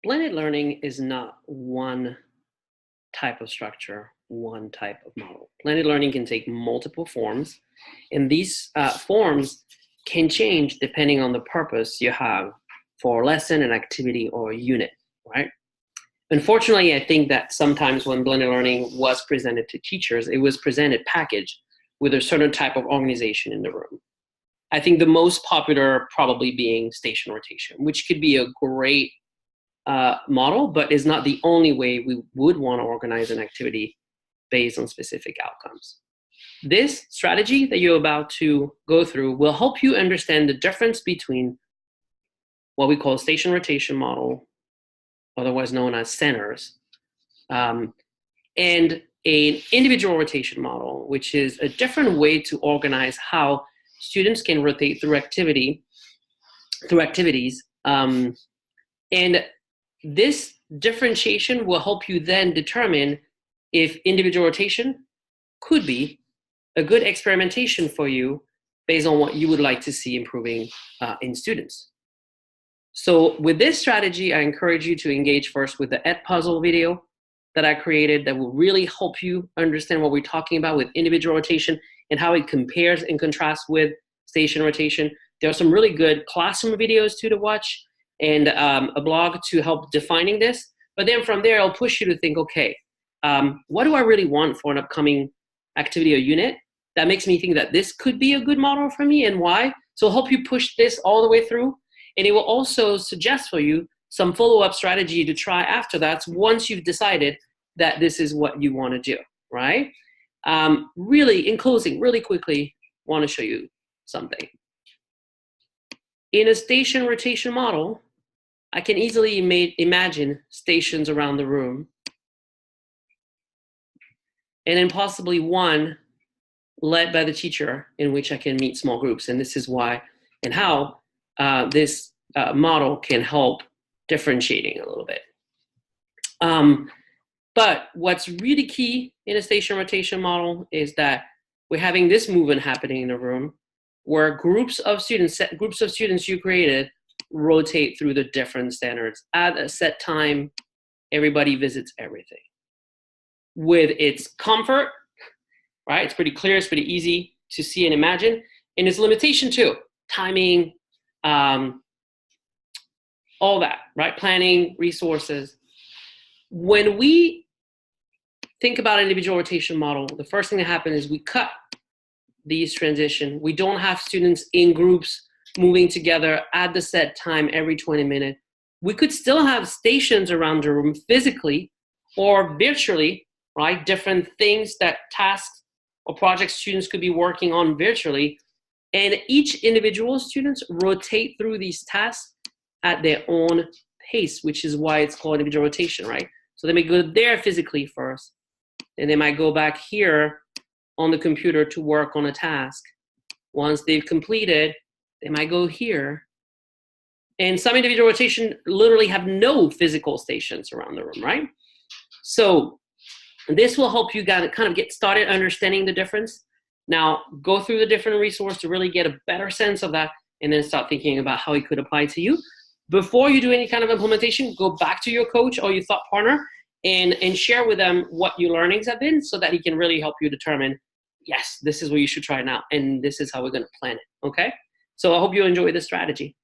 Blended learning is not one type of structure, one type of model. Blended learning can take multiple forms, and these forms can change depending on the purpose you have for a lesson, an activity, or a unit, right? Unfortunately, I think that sometimes when blended learning was presented to teachers, it was presented packaged with a certain type of organization in the room. I think the most popular probably being station rotation, which could be a great model, but is not the only way we would want to organize an activity based on specific outcomes. This strategy that you're about to go through will help you understand the difference between what we call a station rotation model, otherwise known as centers, and an individual rotation model, which is a different way to organize how students can rotate through activities. And this differentiation will help you then determine if individual rotation could be a good experimentation for you based on what you would like to see improving in students. So with this strategy, I encourage you to engage first with the Edpuzzle video that I created that will really help you understand what we're talking about with individual rotation and how it compares and contrasts with station rotation. There are some really good classroom videos too to watch, and a blog to help defining this. But then from there, I'll push you to think, okay, what do I really want for an upcoming activity or unit that makes me think that this could be a good model for me, and why? So I'll help you push this all the way through. And it will also suggest for you some follow-up strategy to try after that once you've decided that this is what you want to do, right? Really, in closing, really quickly, want to show you something. In a station rotation model, I can easily imagine stations around the room, and then possibly one led by the teacher in which I can meet small groups. And this is why and how this model can help differentiating a little bit. But what's really key in a station rotation model is that we're having this movement happening in the room where groups of students you created rotate through the different standards at a set time. Everybody visits everything with its comfort, right? It's pretty clear, it's pretty easy to see and imagine, and its limitation too, timing, all that, right? Planning, resources. When we think about an individual rotation model, the first thing that happens is we cut these transitions. We don't have students in groups moving together at the set time every 20 minutes. We could still have stations around the room physically or virtually, right? Different things that tasks or projects students could be working on virtually. And each individual students rotate through these tasks at their own pace, which is why it's called individual rotation, right? So they may go there physically first, and they might go back here on the computer to work on a task. Once they've completed, they might go here. And some individual rotation literally have no physical stations around the room, right? So this will help you kind of get started understanding the difference. Now, go through the different resources to really get a better sense of that, and then start thinking about how it could apply to you. Before you do any kind of implementation, go back to your coach or your thought partner and share with them what your learnings have been so that he can really help you determine, yes, this is what you should try now, and this is how we're going to plan it, okay? So I hope you enjoy this strategy.